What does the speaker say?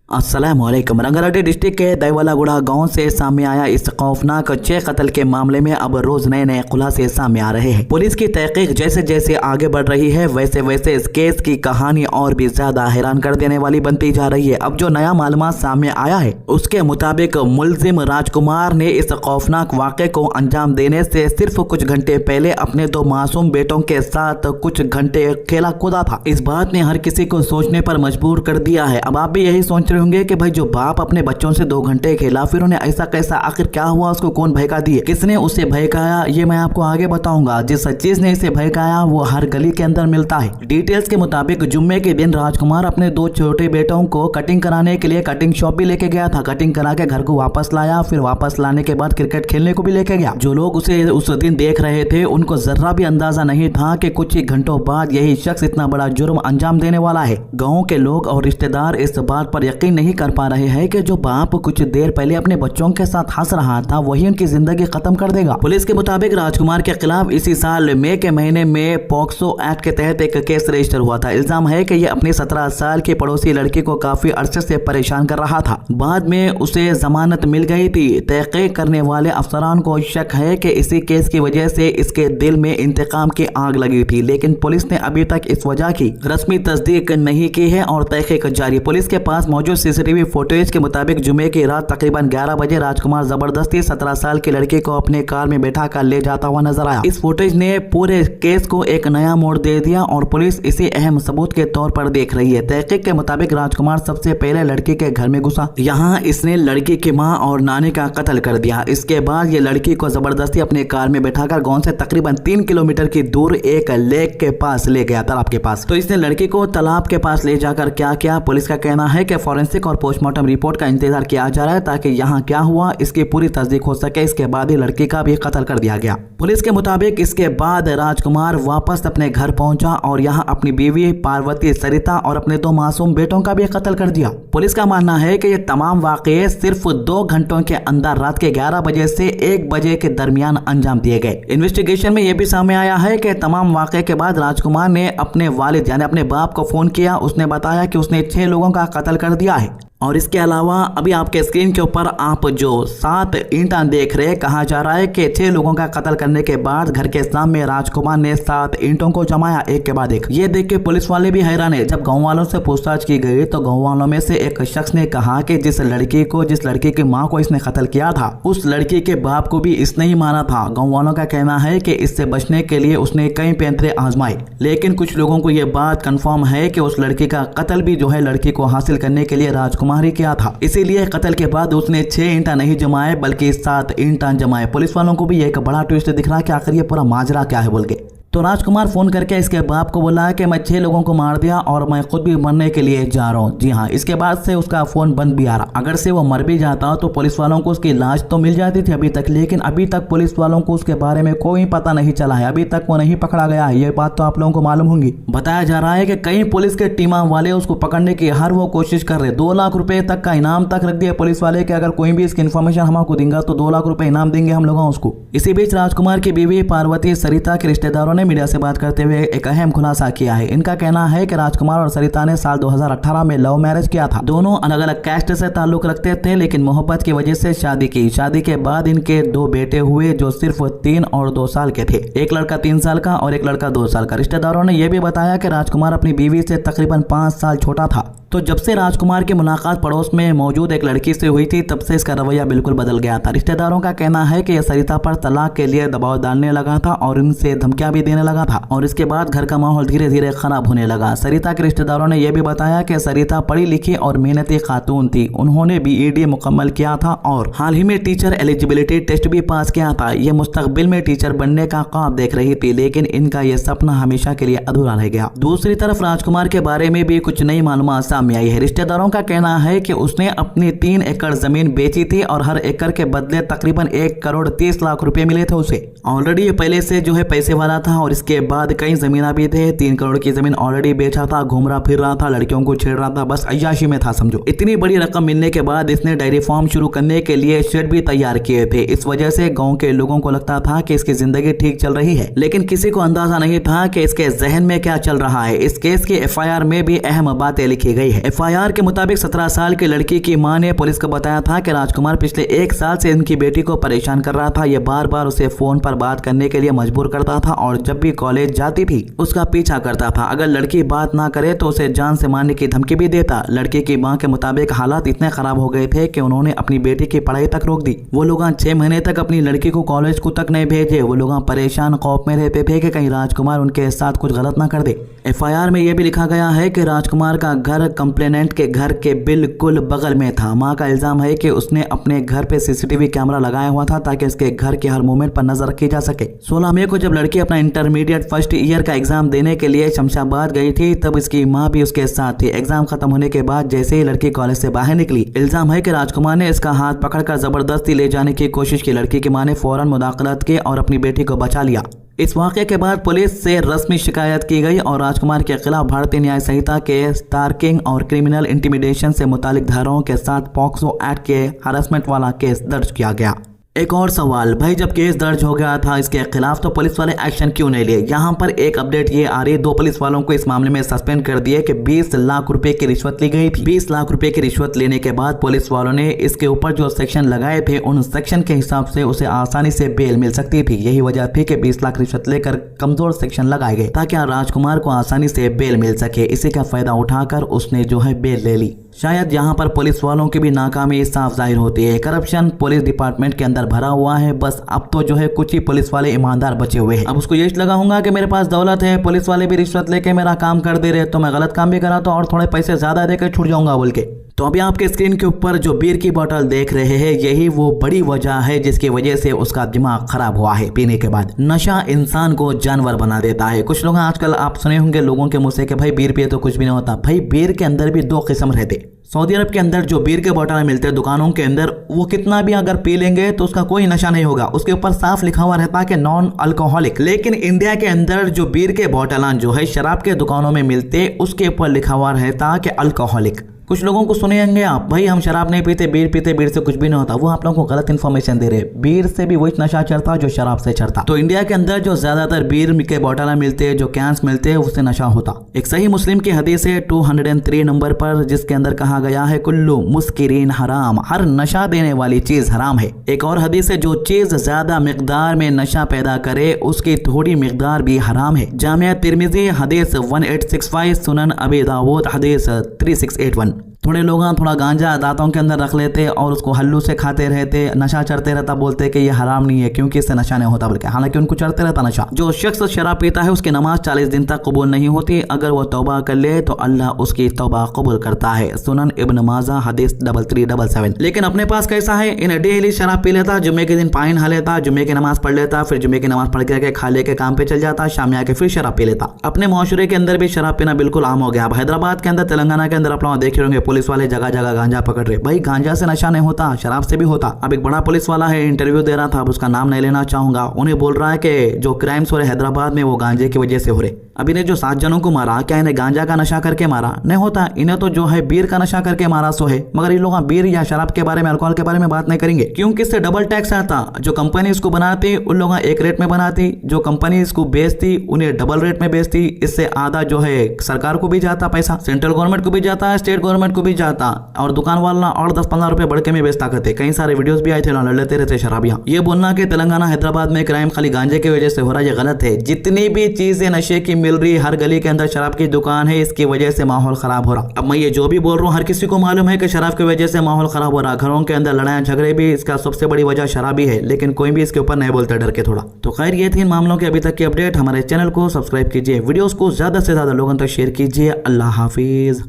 अस्सलामुअलैकुम। रंगारेड्डी डिस्ट्रिक्ट के दईवालागुड़ा गांव से सामने आया इस खौफनाक 6 कत्ल के मामले में अब रोज नए नए खुलासे सामने आ रहे हैं। पुलिस की तहकीक जैसे जैसे आगे बढ़ रही है वैसे वैसे इस केस की कहानी और भी ज्यादा हैरान कर देने वाली बनती जा रही है। अब जो नया मालूमात सामने आया है उसके मुताबिक मुलजिम राजकुमार ने इस खौफनाक वाक़े को अंजाम देने से सिर्फ कुछ घंटे पहले अपने 2 मासूम बेटों के साथ कुछ घंटे खेला कूदा था। इस बात ने हर किसी को सोचने पर मजबूर कर दिया है। अब आप भी यही सोच होंगे कि भाई जो बाप अपने बच्चों से 2 घंटे खेला फिर उन्हें ऐसा कैसा, आखिर क्या हुआ, उसको कौन भयका दिए, किसने उसे भयकाया, ये मैं आपको आगे बताऊंगा। जिस चीज ने इसे भयकाया वो हर गली के अंदर मिलता है। डिटेल्स के मुताबिक जुम्मे के दिन राजकुमार अपने 2 छोटे बेटों को कटिंग कराने के लिए कटिंग शॉप भी लेके गया था। कटिंग करा के घर को वापस लाया, फिर वापस लाने के बाद क्रिकेट खेलने को भी लेके गया। जो लोग उसे उस दिन देख रहे थे उनको जर्रा भी अंदाजा नहीं था कि कुछ ही घंटों बाद यही शख्स इतना बड़ा जुर्म अंजाम देने वाला है। गाँव के लोग और रिश्तेदार इस बात पर यकीन नहीं कर पा रहे हैं कि जो बाप कुछ देर पहले अपने बच्चों के साथ हंस रहा था वही उनकी जिंदगी खत्म कर देगा। पुलिस के मुताबिक राजकुमार के खिलाफ इसी साल मई के महीने में पॉक्सो एक्ट के तहत एक केस रजिस्टर हुआ था। इल्जाम है कि ये अपनी 17 साल की पड़ोसी लड़की को काफी अरसे से परेशान कर रहा था। बाद में उसे जमानत मिल गई थी। तहकीक करने वाले अफसरान को शक है कि इसी केस की वजह से इसके दिल में इंतकाम की आग लगी थी, लेकिन पुलिस ने अभी तक इस वजह की रस्मी तस्दीक नहीं की है और तहकीक जारी। पुलिस के पास मौजूद सीसीटीवी फुटेज के मुताबिक जुमे की रात तकरीबन 11 बजे राजकुमार जबरदस्ती 17 साल की लड़की को अपने कार में बैठा कर ले जाता हुआ नजर आया। इस फुटेज ने पूरे केस को एक नया मोड़ दे दिया और पुलिस इसे अहम सबूत के तौर पर देख रही है। तहकीक के मुताबिक राजकुमार सबसे पहले लड़की के घर में घुसा। यहाँ इसने लड़की की माँ और नानी का कत्ल कर दिया। इसके बाद ये लड़की को जबरदस्ती अपने कार में बैठाकर गांव से तकरीबन 3 किलोमीटर की दूर एक लेक के पास ले गया, तालाब के पास। तो इसने लड़की को तालाब के पास ले जाकर क्या किया, पुलिस का कहना है कि फॉरेंसिक और पोस्टमार्टम रिपोर्ट का इंतजार किया जा रहा है ताकि यहाँ क्या हुआ इसकी पूरी तस्दीक हो सके। इसके बाद ही लड़की का भी कत्ल कर दिया गया। पुलिस के मुताबिक इसके बाद राजकुमार वापस अपने घर पहुंचा और यहाँ अपनी बीवी पार्वती, सरिता और अपने 2 मासूम बेटों का भी कत्ल कर दिया। पुलिस का मानना है कि ये तमाम वाकये सिर्फ 2 घंटों के अंदर रात के 11 बजे से 1 बजे के दरमियान अंजाम दिए गए। इन्वेस्टिगेशन में यह भी सामने आया है कि तमाम वाकये के बाद राजकुमार ने अपने वालिद यानी अपने बाप को फोन किया। उसने बताया कि उसने 6 लोगों का कत्ल कर दिया है। और इसके अलावा अभी आपके स्क्रीन के ऊपर आप जो 7 ईंटा देख रहे हैं, कहा जा रहा है कि 6 लोगों का कत्ल करने के बाद घर के सामने राजकुमार ने 7 ईंटों को जमाया एक के बाद एक। ये देख के पुलिस वाले भी हैरान है। जब गांव वालों से पूछताछ की गई तो गांव वालों में से एक शख्स ने कहा कि जिस लड़की की माँ को इसने कत्ल किया था उस लड़की के बाप को भी इसने ही मारा था। गाँव वालों का कहना है कि इससे बचने के लिए उसने कई पैंतरे आजमाए, लेकिन कुछ लोगों को यह बात कंफर्म है कि उस लड़की का कत्ल भी जो है लड़की को हासिल करने के लिए राजकुमार ही किया था। इसीलिए कत्ल के बाद उसने 6 ईंटा नहीं जमाए बल्कि 7 ईंटा जमाए। पुलिस वालों को भी एक बड़ा ट्विस्ट दिख रहा है कि आखिर ये पूरा माजरा क्या है बोल के। तो राजकुमार फोन करके इसके बाप को बोला कि मैं 6 लोगों को मार दिया और मैं खुद भी मरने के लिए जा रहा हूँ। जी हाँ, इसके बाद से उसका फोन बंद भी आ रहा। अगर से वो मर भी जाता तो पुलिस वालों को उसकी लाश तो मिल जाती थी अभी तक, लेकिन अभी तक पुलिस वालों को उसके बारे में कोई पता नहीं चला है। अभी तक वो नहीं पकड़ा गया है। ये बात तो आप लोगों को मालूम होंगी। बताया जा रहा है कि कई पुलिस के टीम वाले उसको पकड़ने की हर वो कोशिश कर रहे। 2 लाख रुपए तक का इनाम तक रख दिया पुलिस वाले कि अगर कोई भी इसकी इन्फॉर्मेशन हम आपको देंगे तो 2 लाख रुपए इनाम देंगे हम लोग उसको। इसी बीच राजकुमार की बीवी पार्वती, सरिता के रिश्तेदारों ने मीडिया से बात करते हुए एक अहम खुलासा किया है। इनका कहना है कि राजकुमार और सरिता ने साल 2018 में लव मैरिज किया था। दोनों अलग अलग कैस्ट से ताल्लुक रखते थे, लेकिन मोहब्बत की वजह से शादी की। शादी के बाद इनके 2 बेटे हुए जो सिर्फ 3 और 2 साल के थे। एक लड़का 3 साल का और एक लड़का 2 साल का। रिश्तेदारों ने यह भी बताया कि राजकुमार अपनी बीवी से तकरीबन 5 साल छोटा था। तो जब से राजकुमार की मुलाकात पड़ोस में मौजूद एक लड़की से हुई थी तब से इसका रवैया बिल्कुल बदल गया था। रिश्तेदारों का कहना है कि यह सरिता पर तलाक के लिए दबाव डालने लगा था और इनसे धमकियां भी देने लगा था और इसके बाद घर का माहौल धीरे धीरे खराब होने लगा। सरिता के रिश्तेदारों ने यह भी बताया कि सरिता पढ़ी लिखी और मेहनती खातून थी। उन्होंने BEd मुकम्मल किया था और हाल ही में टीचर एलिजिबिलिटी टेस्ट भी पास किया था। ये मुस्तकबिल में टीचर बनने का ख्वाब देख रही थी, लेकिन इनका यह सपना हमेशा के लिए अधूरा रह गया। दूसरी तरफ राजकुमार के बारे में भी कुछ नई मालूमात सामने आई है। रिश्तेदारों का कहना है कि उसने अपनी 3 एकड़ जमीन बेची थी और हर एकड़ के बदले तकरीबन 1 करोड़ 30 लाख रुपए मिले थे उसे। ऑलरेडी ये पहले से जो है पैसे वाला था था और इसके बाद कई जमीना भी थे। 3 करोड़ की जमीन ऑलरेडी बेचा था, घूम रहा फिर रहा था, लड़कियों को छेड़ रहा था, बस अय्याशी में था समझो। इतनी बड़ी रकम मिलने के बाद इसने डेयरी फार्म शुरू करने के लिए शेड भी तैयार किए थे। इस वजह से गांव के लोगों को लगता था कि इसकी जिंदगी ठीक चल रही है, लेकिन किसी को अंदाजा नहीं था कि इसके जहन में क्या चल रहा है। इस केस की एफआईआर में भी अहम बातें लिखी गई है। एफआईआर के मुताबिक 17 साल की लड़की की मां ने पुलिस को बताया था कि राजकुमार पिछले 1 साल से इनकी बेटी को परेशान कर रहा था। ये बार बार उसे फोन पर बात करने के लिए मजबूर करता था और जब भी कॉलेज जाती थी उसका पीछा करता था। अगर लड़की बात ना करे तो उसे जान से मारने की धमकी भी देता। लड़की की मां के मुताबिक हालात इतने खराब हो गए थे कि उन्होंने अपनी बेटी की पढ़ाई तक रोक दी। वो लोग 6 महीने तक अपनी लड़की को कॉलेज को तक नहीं भेजे। वो लोग परेशान खौफ में रहते थे कि कहीं राजकुमार उनके साथ कुछ गलत ना कर दे। एफआईआर में यह भी लिखा गया है कि राजकुमार का घर कंप्लेनेंट के घर के बिल्कुल बगल में था। मां का इल्जाम है कि उसने अपने घर पे सीसीटीवी कैमरा लगाया हुआ था ताकि उसके घर के हर मूवमेंट पर नजर रखी जा सके। 16 मई को जब लड़की अपना इंटरमीडिएट फर्स्ट ईयर का एग्जाम देने के लिए शमशाबाद गई थी तब इसकी मां भी उसके साथ थी। एग्जाम खत्म होने के बाद जैसे ही लड़की कॉलेज से बाहर निकली, इल्जाम है कि राजकुमार ने इसका हाथ पकड़कर जबरदस्ती ले जाने की कोशिश की। लड़की की मां ने फौरन मुदाखलत की और अपनी बेटी को बचा लिया। इस वाक़े के बाद पुलिस से रस्मी शिकायत की गई और राजकुमार के खिलाफ भारतीय न्याय संहिता के स्टार्किंग और क्रिमिनल इंटिमिडेशन से मुतालिक धाराओं के साथ पॉक्सो एक्ट के हरासमेंट वाला केस दर्ज किया गया। एक और सवाल, भाई जब केस दर्ज हो गया था इसके खिलाफ तो पुलिस वाले एक्शन क्यों नहीं लिए? यहाँ पर एक अपडेट ये आ रही है, 2 पुलिस वालों को इस मामले में सस्पेंड कर दिए कि 20 लाख रुपए की रिश्वत ली गई थी। 20 लाख रुपए की रिश्वत लेने के बाद पुलिस वालों ने इसके ऊपर जो सेक्शन लगाए थे उन सेक्शन के हिसाब से उसे आसानी से बेल मिल सकती थी। यही वजह थी कि 20 लाख रिश्वत लेकर कमजोर सेक्शन लगाए गए ताकि राजकुमार को आसानी से बेल मिल सके। इसी का फायदा उठाकर उसने जो है बेल ले ली। शायद यहाँ पर पुलिस वालों की भी नाकामी साफ जाहिर होती है। करप्शन पुलिस डिपार्टमेंट के अंदर भरा हुआ है। बस अब तो जो है कुछ ही पुलिस वाले ईमानदार बचे हुए हैं। अब उसको यही लगा होगा कि मेरे पास दौलत है, पुलिस वाले भी रिश्वत लेके मेरा काम कर दे रहे, तो मैं गलत काम भी करा तो और थोड़े पैसे ज्यादा देकर छूट जाऊंगा बोल के। तो अभी आपके स्क्रीन के ऊपर जो बीयर की बोतल देख रहे हैं यही वो बड़ी वजह है जिसकी वजह से उसका दिमाग खराब हुआ है। पीने के बाद नशा इंसान को जानवर बना देता है। कुछ लोग आजकल आप सुने होंगे लोगों के मुंह से कि भाई बीयर पिए तो कुछ भी नहीं होता। भाई बीयर के अंदर भी 2 किस्म रहते। सऊदी अरब के अंदर जो बीयर के बोतल मिलते हैं दुकानों के अंदर, वो कितना भी अगर पी लेंगे तो उसका कोई नशा नहीं होगा। उसके ऊपर साफ लिखा हुआ रहता है कि नॉन अल्कोहलिक। लेकिन इंडिया के अंदर जो बीयर के बोतल जो है शराब के दुकानों में मिलते, उसके ऊपर लिखा हुआ रहता है कि अल्कोहलिक। कुछ लोगों को सुने होंगे आप, भाई हम शराब नहीं पीते, बीयर पीते, बीयर से कुछ भी नहीं होता। वो आप लोगों को गलत इन्फॉर्मेशन दे रहे। बीयर से भी वही नशा चढ़ता जो शराब से चढ़ता। तो इंडिया के अंदर जो ज्यादातर बीयर के बोतल मिलते हैं, जो कैंस मिलते हैं, उससे नशा होता। एक सही मुस्लिम की हदीस है 203 नंबर पर, जिसके अंदर कहा गया है कुल्लू मुस्किरीन हराम, हर नशा देने वाली चीज हराम है। एक और हदीस है जो चीज ज्यादा मिकदार में नशा पैदा करे उसकी थोड़ी मिकदार भी हराम है। जामिया तिर्मिजी हदीस 1865, सुनन अबी दाऊद हदीस 3681। थोड़े लोग थोड़ा गांजा दांतों के अंदर रख लेते और उसको हल्लू से खाते रहते, नशा चढ़ते रहता, बोलते कि ये हराम नहीं है क्योंकि इससे नशा नहीं होता, बल्कि हालांकि उनको चढ़ते रहता नशा। जो शख्स शराब पीता है उसकी नमाज 40 दिन तक कबूल नहीं होती। अगर वो तौबा कर ले तो अल्लाह उसकी तौबा कबूल करता है। सुनन इब्न माजा हदीस 3377। लेकिन अपने पास कैसा है, इन डेली शराब पी लेता, जुम्मे के दिन पाइन खा लेता, जुम्मे की नमाज पढ़ लेता, फिर जुम्मे की नमाज पढ़ के खा लेके काम पे चल जाता, शाम में आके फिर शराब पी लेता। अपने माशरे के अंदर भी शराब पीना बिल्कुल आम हो गया। अब हैदराबाद के अंदर, तेलंगाना के अंदर आप लोग देख रहे होंगे पुलिस वाले जगह जगह गांजा पकड़ रहे। भाई गांजा से नशा नहीं होता, शराब से भी होता। अब एक बड़ा पुलिस वाला है, इंटरव्यू दे रहा था, अब उसका नाम नहीं लेना चाहूंगा, उन्हें बोल रहा है कि जो क्राइम्स हो रहे हैदराबाद में वो गांजे की वजह से हो रहे। अब इन्हें जो 7 जनों को मारा, क्या इन्हें गांजा का नशा करके मारा? नहीं होता, इन्हें तो जो है बीयर का नशा करके मारा सो है। मगर ये लोग बीयर या शराब के बारे में, अल्कोहल के बारे में बात नहीं करेंगे क्योंकि इससे डबल टैक्स आता। जो कंपनी इसको बनाती उन लोग एक रेट में बनाती, जो कंपनी इसको बेचती उन्हें डबल रेट में बेचती। इससे आधा जो है सरकार को भी जाता पैसा, सेंट्रल गवर्नमेंट को भी जाता है, स्टेट गवर्नमेंट को भी जाता, और दुकान वाला और 10-15 रुपए बढ़ के में बेचता करते। कई सारे वीडियोस भी आए थे, लड़ लेते रहते शराबियां। ये बोलना कि तेलंगाना हैदराबाद में क्राइम खाली गांजे की वजह से हो रहा है, ये गलत है। जितनी भी चीजें नशे की मिल रही, हर गली के अंदर शराब की दुकान है, इसकी वजह से माहौल खराब हो रहा। अब मैं ये जो भी बोल रहा हूँ हर किसी को मालूम है कि शराब की वजह से माहौल खराब हो रहा। घरों के अंदर लड़ाई झगड़े भी इसका सबसे बड़ी वजह शराबी है, लेकिन कोई भी इसके ऊपर नहीं बोलता डर के थोड़ा। तो खैर ये थी इन मामलों की अभी तक की अपडेट। हमारे चैनल को सब्सक्राइब कीजिए, वीडियोस को ज्यादा से ज्यादा लोगों तक शेयर कीजिए। अल्लाह हाफिज।